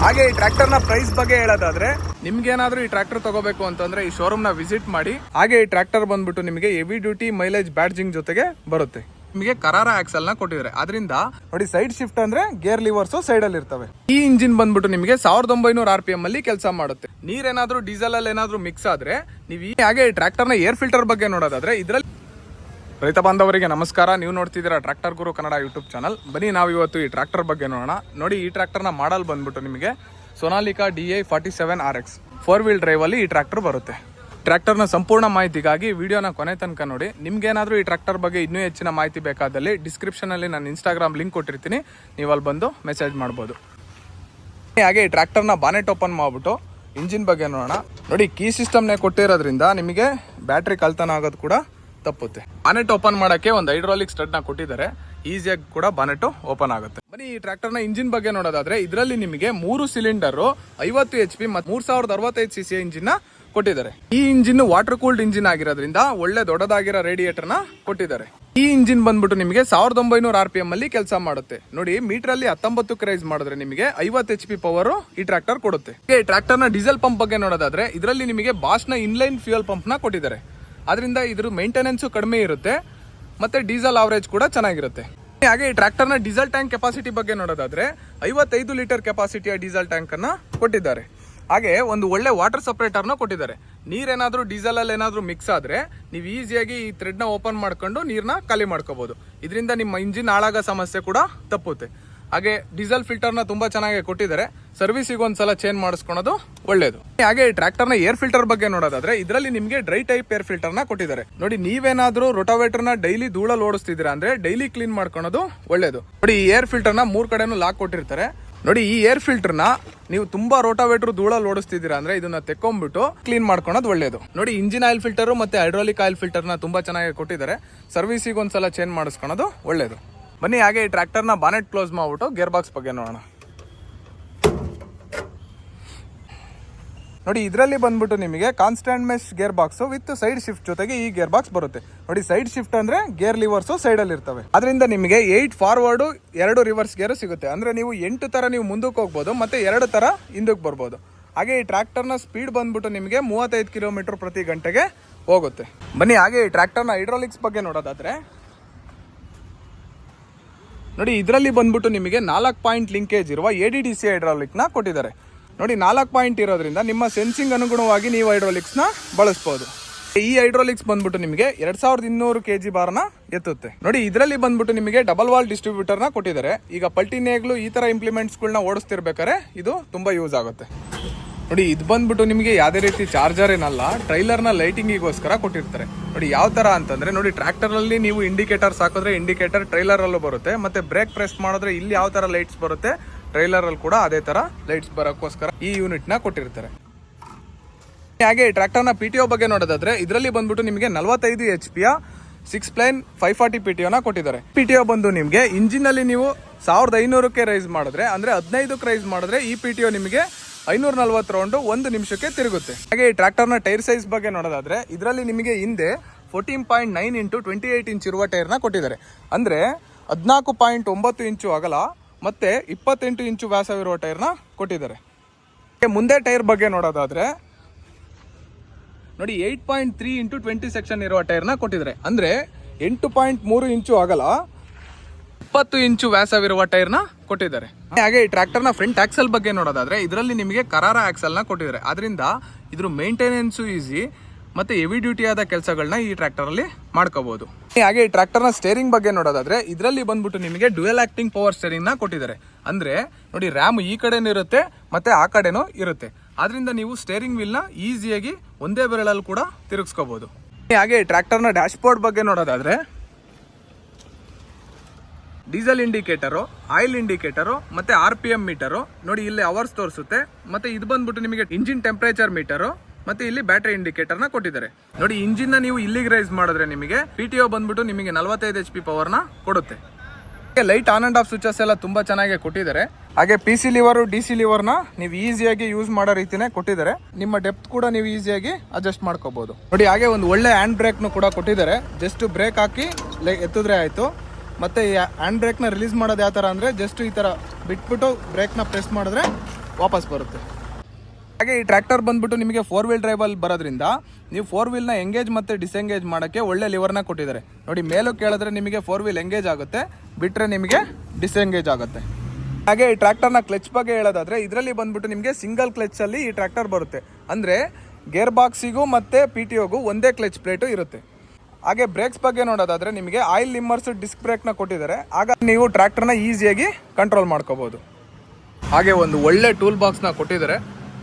ಹಾಗೆ ಈ ಟ್ರ್ಯಾಕ್ಟರ್ ನ ಪ್ರೈಸ್ ಬಗ್ಗೆ ಹೇಳೋದಾದ್ರೆ ನಿಮ್ಗೆ ಏನಾದ್ರೂ ಈ ಟ್ರ್ಯಾಕ್ಟರ್ ತಗೋಬೇಕು ಅಂತಂದ್ರೆ ಈ ಶೋರೂಮ್ ನ ವಿಸಿಟ್ ಮಾಡಿ. ಹಾಗೆ ಈ ಟ್ರ್ಯಾಕ್ಟರ್ ಬಂದ್ಬಿಟ್ಟು ನಿಮಗೆ ಹೆವಿ ಡ್ಯೂಟಿ ಮೈಲೇಜ್ ಬ್ಯಾಡ್ಜಿಂಗ್ ಜೊತೆಗೆ ಬರುತ್ತೆ. ನಿಮಗೆ ಕರಾರ ಆಕ್ಸಲ್ ನ ಕೊಟ್ಟಿದ್ದಾರೆ. ಅದರಿಂದ ನೋಡಿ ಸೈಡ್ ಶಿಫ್ಟ್ ಅಂದ್ರೆ ಗೇರ್ ಲಿವರ್ಸ್ ಸೈಡ್ ಅಲ್ಲಿ ಇರ್ತವೆ. ಈ ಇಂಜಿನ್ ಬಂದ್ಬಿಟ್ಟು ನಿಮಗೆ 1900 RPM ಅಲ್ಲಿ ಕೆಲಸ ಮಾಡುತ್ತೆ. ನೀರೇನಾದ್ರೂ ಡೀಸೆಲ್ ಅಲ್ಲಿ ಏನಾದ್ರೂ ಮಿಕ್ಸ್ ಆದ್ರೆ ನೀವು ಹಾಗೆ ಟ್ರ್ಯಾಕ್ಟರ್ ನ ಏರ್ ಫಿಲ್ಟರ್ ಬಗ್ಗೆ ನೋಡೋದಾದ್ರೆ ಇದರಲ್ಲಿ ರೈತ ಬಾಂಧವರಿಗೆ ನಮಸ್ಕಾರ. ನೀವು ನೋಡ್ತಿದ್ದೀರಾ ಟ್ರ್ಯಾಕ್ಟರ್ ಗುರು ಕನ್ನಡ ಯೂಟ್ಯೂಬ್ ಚಾನಲ್. ಬನ್ನಿ ನಾವು ಇವತ್ತು ಈ ಟ್ರ್ಯಾಕ್ಟರ್ ಬಗ್ಗೆ ನೋಡೋಣ. ನೋಡಿ ಈ ಟ್ರ್ಯಾಕ್ಟರ್ ನ ಮಾಡಲ್ ಬಂದ್ಬಿಟ್ಟು ನಿಮಗೆ Sonalika DI 47 RX 4 wheel drive ಅಲ್ಲಿ ಈ ಟ್ರ್ಯಾಕ್ಟರ್ ಬರುತ್ತೆ. ಟ್ರ್ಯಾಕ್ಟರ್ನ ಸಂಪೂರ್ಣ ಮಾಹಿತಿಗಾಗಿ ವಿಡಿಯೋನ ಕೊನೆ ತನಕ ನೋಡಿ. ನಿಮ್ಗೇನಾದ್ರೂ ಈ ಟ್ರ್ಯಾಕ್ಟರ್ ಬಗ್ಗೆ ಇನ್ನೂ ಹೆಚ್ಚಿನ ಮಾಹಿತಿ ಬೇಕಾದಲ್ಲಿ ಡಿಸ್ಕ್ರಿಪ್ಷನ್ ಅಲ್ಲಿ ನಾನು ಇನ್ಸ್ಟಾಗ್ರಾಮ್ ಲಿಂಕ್ ಕೊಟ್ಟಿರ್ತೀನಿ, ನೀವು ಅಲ್ಲಿ ಬಂದು ಮೆಸೇಜ್ ಮಾಡ್ಬೋದು. ಹಾಗೆ ಈ ಟ್ರ್ಯಾಕ್ಟರ್ನ ಬಾನೆಟ್ ಓಪನ್ ಮಾಡ್ಬಿಟ್ಟು ಇಂಜಿನ್ ಬಗ್ಗೆ ನೋಡೋಣ. ನೋಡಿ ಕೀ ಸಿಸ್ಟಮ್ನೇ ಕೊಟ್ಟಿರೋದ್ರಿಂದ ನಿಮಗೆ ಬ್ಯಾಟ್ರಿ ಕಳ್ತನ ಆಗೋದು ಕೂಡ ತಪ್ಪುತ್ತೆ. ಬಾನೆಟ್ ಓಪನ್ ಮಾಡಕ್ಕೆ ಒಂದು ಹೈಡ್ರಾಲಿಕ್ ಸ್ಟಡ್ ನ ಕೊಟ್ಟಿದ್ದಾರೆ. ಈಸಿಯಾಗಿ ಕೂಡ ಬಾನೆಟ್ ಓಪನ್ ಆಗುತ್ತೆ. ಬನ್ನಿ ಈ ಟ್ರ್ಯಾಕ್ಟರ್ ನ ಇಂಜಿನ್ ಬಗ್ಗೆ ನೋಡೋದಾದ್ರೆ ಇದರಲ್ಲಿ ನಿಮಗೆ 3 ಸಿಲಿಂಡರ್ 50 HP ಮತ್ತು 3065 cc ಇಂಜಿನ್ ನ ಕೊಟ್ಟಿದ್ದಾರೆ. ಈ ಇಂಜಿನ್ ವಾಟರ್ ಕೂಲ್ಡ್ ಇಂಜಿನ್ ಆಗಿರೋದ್ರಿಂದ ಒಳ್ಳೆ ದೊಡ್ಡದಾಗಿರೋ ರೇಡಿಯೇಟರ್ ನ ಕೊಟ್ಟಿದ್ದಾರೆ. ಈ ಇಂಜಿನ್ ಬಂದ್ಬಿಟ್ಟು ನಿಮಗೆ 1900 RPM ಅಲ್ಲಿ ಕೆಲಸ ಮಾಡುತ್ತೆ. ನೋಡಿ ಮೀಟರ್ ಅಲ್ಲಿ 19 ರೈಸ್ ಮಾಡಿದ್ರೆ ನಿಮಗೆ 50 HP ಪವರ್ ಈ ಟ್ರ್ಯಾಕ್ಟರ್ ಕೊಡುತ್ತೆ. ಈ ಟ್ರ್ಯಾಕ್ಟರ್ ನ ಡೀಸೆಲ್ ಪಂಪ್ ಬಗ್ಗೆ ನೋಡೋದಾದ್ರೆ ಇದರಲ್ಲಿ ನಿಮಗೆ ಬಾಷ್ ನ ಇನ್ಲೈನ್ ಫ್ಯೂಯಲ್ ಪಂಪ್ ನ ಕೊಟ್ಟಿದ್ದಾರೆ. ಅದರಿಂದ ಇದ್ರ ಮೇಂಟೆನೆನ್ಸ್ ಕಡಿಮೆ ಇರುತ್ತೆ ಮತ್ತೆ ಡೀಸೆಲ್ ಅವರೇಜ್ ಕೂಡ ಚೆನ್ನಾಗಿರುತ್ತೆ. ಹಾಗೆ ಈ ಟ್ರ್ಯಾಕ್ಟರ್ ನ ಡೀಸೆಲ್ ಟ್ಯಾಂಕ್ ಕೆಪಾಸಿಟಿ ಬಗ್ಗೆ ನೋಡೋದಾದ್ರೆ 55 ಲೀಟರ್ ಕೆಪಾಸಿಟಿಯ ಡೀಸೆಲ್ ಟ್ಯಾಂಕ್ ಅನ್ನ ಕೊಟ್ಟಿದ್ದಾರೆ. ಹಾಗೆ ಒಂದು ಒಳ್ಳೆ ವಾಟರ್ ಸಪರೇಟರ್ ನ ಕೊಟ್ಟಿದ್ದಾರೆ. ನೀರೇನಾದ್ರೂ ಡೀಸೆಲ್ ಅಲ್ಲಿ ಏನಾದ್ರೂ ಮಿಕ್ಸ್ ಆದ್ರೆ ನೀವು ಈಸಿಯಾಗಿ ಈ ಥ್ರೆಡ್ ನ ಓಪನ್ ಮಾಡ್ಕೊಂಡು ನೀರ್ನ ಖಾಲಿ ಮಾಡ್ಕೋಬಹುದು. ಇದರಿಂದ ನಿಮ್ಮ ಇಂಜಿನ್ ಹಾಳಾಗೋ ಸಮಸ್ಯೆ ಕೂಡ ತಪ್ಪುತ್ತೆ. ಹಾಗೆ ಡೀಸೆಲ್ ಫಿಲ್ಟರ್ ನ ತುಂಬಾ ಚೆನ್ನಾಗಿ ಕೊಟ್ಟಿದ್ದಾರೆ. ಸರ್ವಿಸಿಗೆ ಒಂದ್ಸಲ ಚೇಂಜ್ ಮಾಡಿಸ್ಕೊಳೋದು ಒಳ್ಳೇದು. ಹಾಗೆ ಟ್ರ್ಯಾಕ್ಟರ್ ನ ಏರ್ ಫಿಲ್ಟರ್ ಬಗ್ಗೆ ನೋಡೋದಾದ್ರೆ ಇದರಲ್ಲಿ ನಿಮಗೆ ಡ್ರೈ ಟೈಪ್ ಏರ್ ಫಿಲ್ಟರ್ ನ ಕೊಟ್ಟಿದ್ದಾರೆ. ನೋಡಿ ನೀವೇನಾದ್ರೂ ರೋಟಾವೇಟರ್ ನ ಡೈಲಿ ಧೂಳಲ್ಲಿ ಓಡಿಸ್ತಿದ್ದೀರಾ ಅಂದ್ರೆ ಡೈಲಿ ಕ್ಲೀನ್ ಮಾಡ್ಕೊಳೋದು ಒಳ್ಳೇದು. ನೋಡಿ ಈ ಏರ್ ಫಿಲ್ಟರ್ ನ 3 ಕಡೆನೂ ಲಾಕ್ ಕೊಟ್ಟಿರ್ತಾರೆ. ನೋಡಿ ಈ ಏರ್ ಫಿಲ್ಟರ್ ನ ನೀವು ತುಂಬಾ ರೋಟಾವೇಟರ್ ಧೂಳಲ್ಲಿ ಓಡಿಸ್ತಿದ್ದೀರಾ ಅಂದ್ರೆ ಇದನ್ನ ತೆಕ್ಕೊಂಡ್ಬಿಟ್ಟು ಕ್ಲೀನ್ ಮಾಡ್ಕೊಳೋದು ಒಳ್ಳೇದು. ನೋಡಿ ಇಂಜಿನ್ ಆಯಿಲ್ ಫಿಲ್ಟರ್ ಮತ್ತೆ ಹೈಡ್ರಾಲಿಕ್ ಆಯಿಲ್ ಫಿಲ್ಟರ್ ನ ತುಂಬಾ ಚೆನ್ನಾಗಿ ಕೊಟ್ಟಿದ್ದಾರೆ. ಸರ್ವಿಸಿಗೆ ಒಂದ್ಸಲ ಚೇಂಜ್ ಮಾಡಿಸ್ಕೊಳೋದು ಒಳ್ಳೇದು. ಬನ್ನಿ ಹಾಗೆ ಈ ಟ್ರ್ಯಾಕ್ಟರ್ ನ ಬಾನೆಟ್ ಕ್ಲೋಸ್ ಮಾಡ್ಬಿಟ್ಟು ಗೇರ್ ಬಾಕ್ಸ್ ಬಗ್ಗೆ ನೋಡೋಣ. ನೋಡಿ ಇದರಲ್ಲಿ ಬಂದ್ಬಿಟ್ಟು ನಿಮಗೆ constant mesh gear box with side shift ಜೊತೆಗೆ ಈ ಗೇರ್ ಬಾಕ್ಸ್ ಬರುತ್ತೆ. ನೋಡಿ ಸೈಡ್ ಶಿಫ್ಟ್ ಅಂದ್ರೆ ಗೇರ್ ಲಿವರ್ಸ್ ಸೈಡ್ ಅಲ್ಲಿ ಇರ್ತವೆ. ಅದರಿಂದ ನಿಮಗೆ 8 ಫಾರ್ವರ್ಡ್ 2 ರಿವರ್ಸ್ ಗೇರ್ ಸಿಗುತ್ತೆ. ಅಂದ್ರೆ ನೀವು 8 ತರ ನೀವು ಮುಂದಕ್ಕೆ ಹೋಗ್ಬೋದು ಮತ್ತೆ 2 ತರ ಹಿಂದಕ್ಕೆ ಬರ್ಬೋದು. ಹಾಗೆ ಈ ಟ್ರ್ಯಾಕ್ಟರ್ ನ ಸ್ಪೀಡ್ ಬಂದ್ಬಿಟ್ಟು ನಿಮಗೆ 35 ಕಿಲೋಮೀಟರ್ ಪ್ರತಿ ಗಂಟೆಗೆ ಹೋಗುತ್ತೆ. ಬನ್ನಿ ಹಾಗೆ ಈ ಟ್ರ್ಯಾಕ್ಟರ್ ನ ಹೈಡ್ರಾಲಿಕ್ಸ್ ಬಗ್ಗೆ ನೋಡೋದಾದ್ರೆ ನೋಡಿ ಇದರಲ್ಲಿ ಬಂದ್ಬಿಟ್ಟು ನಿಮಗೆ 4 ಪಾಯಿಂಟ್ ಲಿಂಕೇಜ್ ಇರುವ ADDC ಹೈಡ್ರಾಲಿಕ್ ನ ಕೊಟ್ಟಿದ್ದಾರೆ. ನೋಡಿ 4 ಪಾಯಿಂಟ್ ಇರೋದ್ರಿಂದ ನಿಮ್ಮ ಸೆನ್ಸಿಂಗ್ ಅನುಗುಣವಾಗಿ ನೀವು ಹೈಡ್ರಾಲಿಕ್ಸ್ ನ ಬಳಸಬಹುದು. ಈ ಹೈಡ್ರಾಲಿಕ್ಸ್ ಬಂದ್ಬಿಟ್ಟು ನಿಮಗೆ 2200 kg ಭಾರನ ಎತ್ತುತ್ತೆ. ನೋಡಿ ಇದರಲ್ಲಿ ಬಂದ್ಬಿಟ್ಟು ನಿಮಗೆ ಡಬಲ್ ವಾಲ್ ಡಿಸ್ಟ್ರಿಬ್ಯೂಟರ್ ನ ಕೊಟ್ಟಿದ್ದಾರೆ. ಈಗ ಪಲ್ಟಿ ನೇಗ್ಲು ಈ ತರ ಇಂಪ್ಲಿಮೆಂಟ್ಸ್ ಗಳನ್ನ ಓಡಿಸ್ತಿರ್ಬೇಕಾದ್ರೆ ಇದು ತುಂಬಾ ಯೂಸ್ ಆಗುತ್ತೆ. ನೋಡಿ ಇದು ಬಂದ್ಬಿಟ್ಟು ನಿಮಗೆ ಯಾವುದೇ ರೀತಿ ಚಾರ್ಜರ್ ಏನಲ್ಲ, ಟ್ರೈಲರ್ ನ ಲೈಟಿಂಗಿಗೋಸ್ಕರ ಕೊಟ್ಟಿರ್ತಾರೆ. ನೋಡಿ ಯಾವ ತರ ಅಂತಂದ್ರೆ ನೋಡಿ ಟ್ರ್ಯಾಕ್ಟರ್ ಅಲ್ಲಿ ನೀವು ಇಂಡಿಕೇಟರ್ಸ್ ಹಾಕಿದ್ರೆ ಇಂಡಿಕೇಟರ್ ಟ್ರೈಲರ್ ಅಲ್ಲೂ ಬರುತ್ತೆ ಮತ್ತೆ ಬ್ರೇಕ್ ಪ್ರೆಸ್ ಮಾಡಿದ್ರೆ ಇಲ್ಲಿ ಯಾವ ತರ ಲೈಟ್ಸ್ ಬರುತ್ತೆ ಟ್ರೈಲರ್ ಅಲ್ಲಿ ಕೂಡ ಅದೇ ತರ ಲೈಟ್ಸ್ ಬರೋಕ್ಕೋಸ್ಕರ ಈ ಯೂನಿಟ್ ನ ಕೊಟ್ಟಿರ್ತಾರೆ. ಹಾಗೆ ಟ್ರ್ಯಾಕ್ಟರ್ ನ PTO ಬಗ್ಗೆ ನೋಡೋದಾದ್ರೆ ಇದರಲ್ಲಿ ಬಂದ್ಬಿಟ್ಟು ನಿಮಗೆ 45 HP 6 ಪ್ಲೈನ್ 540 PTO ನ ಕೊಟ್ಟಿದ್ದಾರೆ. PTO ಬಂದು ನಿಮಗೆ ಇಂಜಿನ್ ಅಲ್ಲಿ ನೀವು 1500ಕ್ಕೆ ರೈಸ್ ಮಾಡಿದ್ರೆ ಅಂದ್ರೆ 15ಕ್ಕೆ ರೈಸ್ ಮಾಡಿದ್ರೆ ಈ PTO ನಿಮಗೆ 540 ರೌಂಡ್ 1 ನಿಮಿಷಕ್ಕೆ ತಿರುಗುತ್ತೆ. ಹಾಗೆ ಈ ಟ್ರ್ಯಾಕ್ಟರ್ ನ ಟೈರ್ ಸೈಜ್ ಬಗ್ಗೆ ನೋಡೋದಾದ್ರೆ ಇದರಲ್ಲಿ ನಿಮಗೆ ಹಿಂದೆ 14.9 × 28 ಇಂಚ್ ಇರುವ ಟೈರ್ ನ ಕೊಟ್ಟಿದ್ದಾರೆ. ಅಂದ್ರೆ 14.9 ಇಂಚು ಅಗಲ ಮತ್ತೆ 28 ಇಂಚು ವ್ಯಾಸವಿರುವ ಟೈರ್ ನ ಕೊಟ್ಟಿದ್ದಾರೆ. ಮುಂದೆ ಟೈರ್ ಬಗ್ಗೆ ನೋಡೋದಾದ್ರೆ ನೋಡಿ 8.3 × 20 ಸೆಕ್ಷನ್ ಇರುವ ಟೈರ್ ನ ಕೊಟ್ಟಿದ್ದಾರೆ. ಅಂದ್ರೆ 8.3 ಇಂಚು ಅಗಲ 20 ಇಂಚು ವ್ಯಾಸವಿರುವ ಟೈರ್ ನ ಕೊಟ್ಟಿದ್ದಾರೆ. ಹಾಗೆ ಈ ಟ್ರ್ಯಾಕ್ಟರ್ ನ ಫ್ರಂಟ್ ಆಕ್ಸಲ್ ಬಗ್ಗೆ ನೋಡೋದಾದ್ರೆ ಇದರಲ್ಲಿ ನಿಮಗೆ ಕರಾರ ಆಕ್ಸಲ್ ನ ಕೊಟ್ಟಿದ್ದಾರೆ. ಅದರಿಂದ ಇದ್ರ ಮೇಂಟೆನೆನ್ಸ್ ಈಸಿ ಮತ್ತೆ ಹೆವಿ ಡ್ಯೂಟಿ ಆದ ಕೆಲಸಗಳನ್ನ ಈ ಟ್ರ್ಯಾಕ್ಟರ್ ಅಲ್ಲಿ ಮಾಡ್ಕೋಬಹುದು. ಹಾಗೆ ಈ ಟ್ರ್ಯಾಕ್ಟರ್ ನ ಸ್ಟೇರಿಂಗ್ ಬಗ್ಗೆ ನೋಡೋದಾದ್ರೆ ಇದರಲ್ಲಿ ಬಂದ್ಬಿಟ್ಟು ನಿಮಗೆ ಡ್ಯುಯಲ್ ಆಕ್ಟಿಂಗ್ ಪವರ್ ಸ್ಟೇರಿಂಗ್ ನ ಕೊಟ್ಟಿದ್ದಾರೆ. ಅಂದ್ರೆ ನೋಡಿ ರ್ಯಾಮ್ ಈ ಕಡೆನೂ ಇರುತ್ತೆ ಮತ್ತೆ ಆ ಕಡೆನೂ ಇರುತ್ತೆ. ಆದ್ರಿಂದ ನೀವು ಸ್ಟೇರಿಂಗ್ ವೀಲ್ ನ ಈಸಿಯಾಗಿ ಒಂದೇ ಬೆರಳಲ್ಲಿ ಕೂಡ ತಿರುಗಿಸ್ಕೋಬಹುದು. ಹಾಗೆ ಟ್ರ್ಯಾಕ್ಟರ್ ನ ಡ್ಯಾಶ್ ಬೋರ್ಡ್ ಬಗ್ಗೆ ನೋಡೋದಾದ್ರೆ ಡೀಸೆಲ್ ಇಂಡಿಕೇಟರು, ಆಯಿಲ್ ಇಂಡಿಕೇಟರು ಮತ್ತೆ RPM ಮೀಟರು ನೋಡಿ ಇಲ್ಲಿ ಅವರ್ಸ್ ತೋರಿಸುತ್ತೆ. ಮತ್ತೆ ಇದು ಬಂದ್ಬಿಟ್ಟು ನಿಮಗೆ ಇಂಜಿನ್ ಟೆಂಪರೇಚರ್ ಮೀಟರು ಮತ್ತೆ ಇಲ್ಲಿ ಬ್ಯಾಟರಿ ಇಂಡಿಕೇಟರ್ ನ ಕೊಟ್ಟಿದ್ದಾರೆ. ನೋಡಿ ಇಂಜಿನ್ ನ ನೀವು ಇಲ್ಲಿಗೆ ರೈಸ್ ಮಾಡಿದ್ರೆ ನಿಮಗೆ PTO ಬಂದ್ಬಿಟ್ಟು ನಿಮಗೆ 45 HP ಪವರ್ ನ ಕೊಡುತ್ತೆ. Light on and of switches ಎಲ್ಲ ತುಂಬಾ ಚೆನ್ನಾಗಿ ಕೊಟ್ಟಿದ್ದಾರೆ. ಹಾಗೆ PC ಲಿವರ್ DC ಲಿವರ್ ನ ನೀವು ಈಸಿಯಾಗಿ ಯೂಸ್ ಮಾಡೋ ರೀತಿನೇ ಕೊಟ್ಟಿದ್ದಾರೆ. ನಿಮ್ಮ ಡೆಪ್ತ್ ಕೂಡ ನೀವು ಈಸಿಯಾಗಿ ಅಡ್ಜಸ್ಟ್ ಮಾಡ್ಕೋಬಹುದು. ನೋಡಿ ಹಾಗೆ ಒಂದು ಒಳ್ಳೆ ಹ್ಯಾಂಡ್ ಬ್ರೇಕ್ ನು ಕೂಡ ಕೊಟ್ಟಿದ್ದಾರೆ. ಜಸ್ಟ್ ಬ್ರೇಕ್ ಹಾಕಿ ಎತ್ತಿದ್ರೆ ಆಯ್ತು. ಮತ್ತೆ ಈ ಹ್ಯಾಂಡ್ ಬ್ರೇಕ್ ನ ರಿಲೀಸ್ ಮಾಡೋದು ಯಾವ ತರ ಅಂದ್ರೆ ಜಸ್ಟ್ ಈ ತರ ಬಿಟ್ಬಿಟ್ಟು ಬ್ರೇಕ್ ನ ಪ್ರೆಸ್ ಮಾಡಿದ್ರೆ ವಾಪಸ್ ಬರುತ್ತೆ. ಹಾಗೆ ಈ ಟ್ರ್ಯಾಕ್ಟರ್ ಬಂದ್ಬಿಟ್ಟು ನಿಮಗೆ 4 ವೀಲ್ ಡ್ರೈವಲ್ಲಿ ಬರೋದ್ರಿಂದ ನೀವು 4 ವೀಲ್ನ ಎಂಗೇಜ್ ಮತ್ತು ಡಿಸೆಂಗೇಜ್ ಮಾಡೋಕ್ಕೆ ಒಳ್ಳೆ ಲಿವರ್ನ ಕೊಟ್ಟಿದ್ದಾರೆ ನೋಡಿ. ಮೇಲೂ ಕೇಳಿದ್ರೆ ನಿಮಗೆ 4 ವೀಲ್ ಎಂಗೇಜ್ ಆಗುತ್ತೆ, ಬಿಟ್ಟರೆ ನಿಮಗೆ ಡಿಸೆಂಗೇಜ್ ಆಗುತ್ತೆ. ಹಾಗೆ ಈ ಟ್ರ್ಯಾಕ್ಟರ್ನ ಕ್ಲಚ್ ಬಗ್ಗೆ ಹೇಳೋದಾದರೆ ಇದರಲ್ಲಿ ಬಂದ್ಬಿಟ್ಟು ನಿಮಗೆ ಸಿಂಗಲ್ ಕ್ಲಚ್ಚಲ್ಲಿ ಈ ಟ್ರ್ಯಾಕ್ಟರ್ ಬರುತ್ತೆ. ಅಂದರೆ ಗೇರ್ ಬಾಕ್ಸಿಗೂ ಮತ್ತು PTOಗೂ ಒಂದೇ ಕ್ಲಚ್ ಪ್ಲೇಟು ಇರುತ್ತೆ. ಹಾಗೆ ಬ್ರೇಕ್ಸ್ ಬಗ್ಗೆ ನೋಡೋದಾದರೆ ನಿಮಗೆ ಆಯಿಲ್ ಇಮ್ಮರ್ಸ್ ಡಿಸ್ಕ್ ಬ್ರೇಕ್ನ ಕೊಟ್ಟಿದ್ದಾರೆ. ಆಗ ನೀವು ಟ್ರ್ಯಾಕ್ಟರ್ನ ಈಸಿಯಾಗಿ ಕಂಟ್ರೋಲ್ ಮಾಡ್ಕೋಬೋದು. ಹಾಗೆ ಒಂದು ಒಳ್ಳೆ ಟೂಲ್ ಬಾಕ್ಸ್ನ ಕೊಟ್ಟಿದ್ದಾರೆ,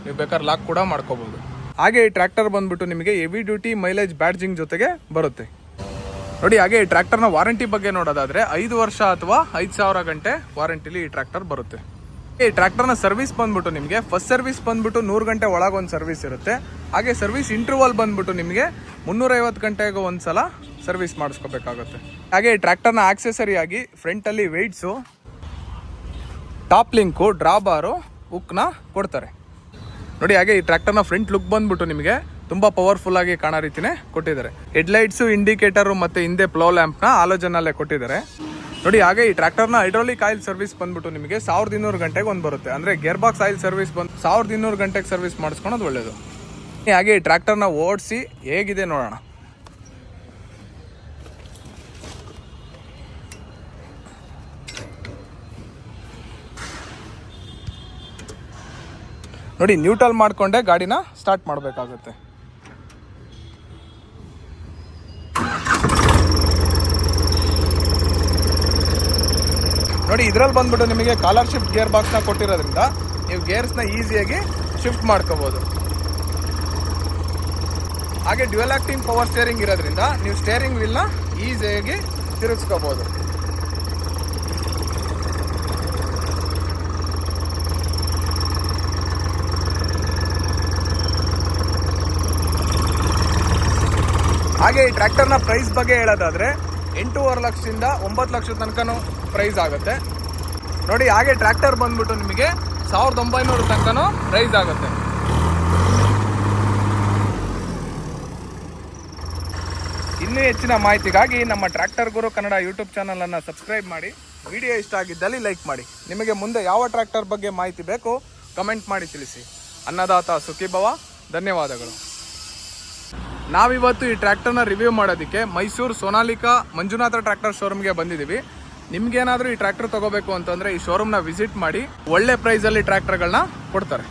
ನೀವು ಬೇಕಾದ್ರೆ ಲಾಕ್ ಕೂಡ ಮಾಡ್ಕೋಬೋದು. ಹಾಗೆ ಈ ಟ್ರ್ಯಾಕ್ಟರ್ ಬಂದ್ಬಿಟ್ಟು ನಿಮಗೆ ಹೆವಿ ಡ್ಯೂಟಿ ಮೈಲೇಜ್ ಬ್ಯಾಡ್ಜಿಂಗ್ ಜೊತೆಗೆ ಬರುತ್ತೆ ನೋಡಿ. ಹಾಗೆ ಈ ಟ್ರ್ಯಾಕ್ಟರ್ನ ವಾರಂಟಿ ಬಗ್ಗೆ ನೋಡೋದಾದರೆ 5 ವರ್ಷ ಅಥವಾ 5,000 ಗಂಟೆ ವಾರಂಟಿಲಿ ಈ ಟ್ರ್ಯಾಕ್ಟರ್ ಬರುತ್ತೆ. ಈ ಟ್ರ್ಯಾಕ್ಟರ್ನ ಸರ್ವಿಸ್ ಬಂದ್ಬಿಟ್ಟು ನಿಮಗೆ ಫಸ್ಟ್ ಸರ್ವಿಸ್ ಬಂದ್ಬಿಟ್ಟು 100 ಗಂಟೆ ಒಳಗೊಂದು ಸರ್ವಿಸ್ ಇರುತ್ತೆ. ಹಾಗೆ ಸರ್ವಿಸ್ ಇಂಟರ್ವಲ್ ಬಂದ್ಬಿಟ್ಟು ನಿಮಗೆ 350 ಗಂಟೆಗೆ ಒಂದು ಸಲ ಸರ್ವಿಸ್ ಮಾಡಿಸ್ಕೋಬೇಕಾಗುತ್ತೆ. ಹಾಗೆ ಈ ಟ್ರ್ಯಾಕ್ಟರ್ನ ಆಕ್ಸೆಸರಿ ಆಗಿ ಫ್ರಂಟಲ್ಲಿ ವೆಯ್ಟ್ಸು, ಟಾಪ್ ಲಿಂಕು, ಡ್ರಾಬಾರು, ಹುಕ್ನ ಕೊಡ್ತಾರೆ ನೋಡಿ. ಹಾಗೆ ಈ ಟ್ರ್ಯಾಕ್ಟರ್ನ ಫ್ರಂಟ್ ಲುಕ್ ಬಂದ್ಬಿಟ್ಟು ನಿಮಗೆ ತುಂಬ ಪವರ್ಫುಲ್ ಆಗಿ ಕಾಣೋ ರೀತಿನೇ ಕೊಟ್ಟಿದ್ದಾರೆ. ಹೆಡ್ಲೈಟ್ಸು, ಇಂಡಿಕೇಟರು ಮತ್ತು ಹಿಂದೆ ಪ್ಲೋ ಲ್ಯಾಂಪ್ನ ಆಲೋಜನಲ್ಲೇ ಕೊಟ್ಟಿದ್ದಾರೆ ನೋಡಿ. ಹಾಗೆ ಈ ಟ್ರ್ಯಾಕ್ಟರ್ನ ಹೈಡ್ರಾಲಿಕ್ ಆಯಿಲ್ ಸರ್ವಿಸ್ ಬಂದ್ಬಿಟ್ಟು ನಿಮಗೆ 1200 ಗಂಟೆಗೆ ಒಂದು ಬರುತ್ತೆ. ಅಂದರೆ ಗೇರ್ ಬಾಕ್ಸ್ ಆಯಿಲ್ ಸರ್ವಿಸ್ ಬಂದು 1200 ಗಂಟೆಗೆ ಸರ್ವಿಸ್ ಮಾಡಿಸ್ಕೊಳೋದು ಒಳ್ಳೆಯದು. ಹಾಗೆ ಈ ಟ್ರ್ಯಾಕ್ಟರ್ನ ಓಡಿಸಿ ಹೇಗಿದೆ ನೋಡೋಣ. ನೋಡಿ, ನ್ಯೂಟ್ರಲ್ ಮಾಡಿಕೊಂಡೆ ಗಾಡಿನ ಸ್ಟಾರ್ಟ್ ಮಾಡಬೇಕಾಗುತ್ತೆ. ನೋಡಿ, ಇದರಲ್ಲಿ ಬಂದ್ಬಿಟ್ಟು ನಿಮಗೆ ಕಾಲರ್ ಶಿಫ್ಟ್ ಗೇರ್ ಬಾಕ್ಸ್ನ ಕೊಟ್ಟಿರೋದ್ರಿಂದ ನೀವು ಗೇರ್ಸ್ನ ಈಸಿಯಾಗಿ ಶಿಫ್ಟ್ ಮಾಡ್ಕೋಬೋದು. ಹಾಗೆ ಡ್ಯುಯಲ್ ಆಕ್ಟಿಂಗ್ ಪವರ್ ಸ್ಟೇರಿಂಗ್ ಇರೋದ್ರಿಂದ ನೀವು ಸ್ಟೇರಿಂಗ್ ವೀಲ್ನ ಈಸಿಯಾಗಿ ತಿರುಗಿಸ್ಕೋಬೋದು. ಹಾಗೆ ಈ ಟ್ರ್ಯಾಕ್ಟರ್ನ ಪ್ರೈಸ್ ಬಗ್ಗೆ ಹೇಳೋದಾದರೆ 8.5 ಲಕ್ಷದಿಂದ 9 ಲಕ್ಷದ ತನಕನೂ ಪ್ರೈಸ್ ಆಗುತ್ತೆ ನೋಡಿ. ಹಾಗೆ ಟ್ರ್ಯಾಕ್ಟರ್ ಬಂದ್ಬಿಟ್ಟು ನಿಮಗೆ 1900 ತನಕನೂ ಪ್ರೈಸ್ ಆಗುತ್ತೆ. ಇನ್ನೂ ಹೆಚ್ಚಿನ ಮಾಹಿತಿಗಾಗಿ ನಮ್ಮ ಟ್ರ್ಯಾಕ್ಟರ್ ಗುರು ಕನ್ನಡ ಯೂಟ್ಯೂಬ್ ಚಾನಲನ್ನು ಸಬ್ಸ್ಕ್ರೈಬ್ ಮಾಡಿ. ವಿಡಿಯೋ ಇಷ್ಟ ಆಗಿದ್ದಲ್ಲಿ ಲೈಕ್ ಮಾಡಿ. ನಿಮಗೆ ಮುಂದೆ ಯಾವ ಟ್ರ್ಯಾಕ್ಟರ್ ಬಗ್ಗೆ ಮಾಹಿತಿ ಬೇಕು ಕಮೆಂಟ್ ಮಾಡಿ ತಿಳಿಸಿ. ಅನ್ನದಾತ ಸುಖೀಭವ. ಧನ್ಯವಾದಗಳು. ನಾವಿವತ್ತು ಈ ಟ್ರ್ಯಾಕ್ಟರ್ನ ರಿವ್ಯೂ ಮಾಡೋದಕ್ಕೆ ಮೈಸೂರು ಸೋನಾಲಿಕಾ ಮಂಜುನಾಥ ಟ್ರ್ಯಾಕ್ಟರ್ ಶೋರೂಮ್ಗೆ ಬಂದಿದ್ದೀವಿ. ನಿಮ್ಗೇನಾದರೂ ಈ ಟ್ರ್ಯಾಕ್ಟರ್ ತೊಗೋಬೇಕು ಅಂತಂದರೆ ಈ ಶೋರೂಮ್ನ ವಿಸಿಟ್ ಮಾಡಿ. ಒಳ್ಳೆ ಪ್ರೈಸಲ್ಲಿ ಟ್ರ್ಯಾಕ್ಟರ್ಗಳನ್ನ ಕೊಡ್ತಾರೆ.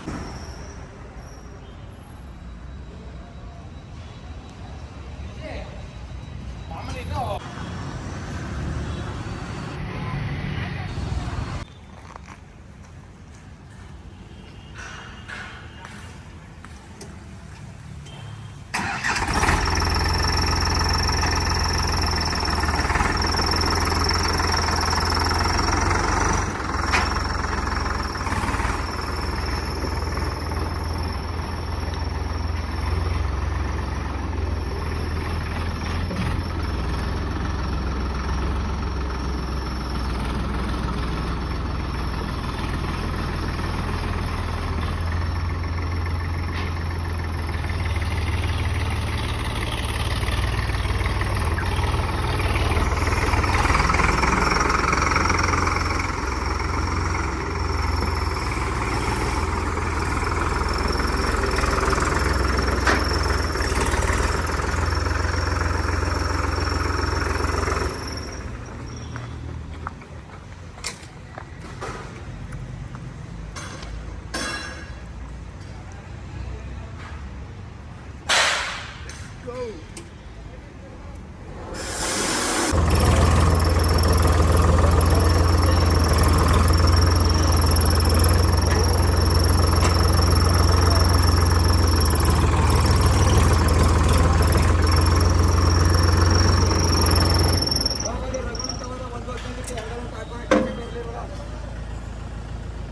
Go!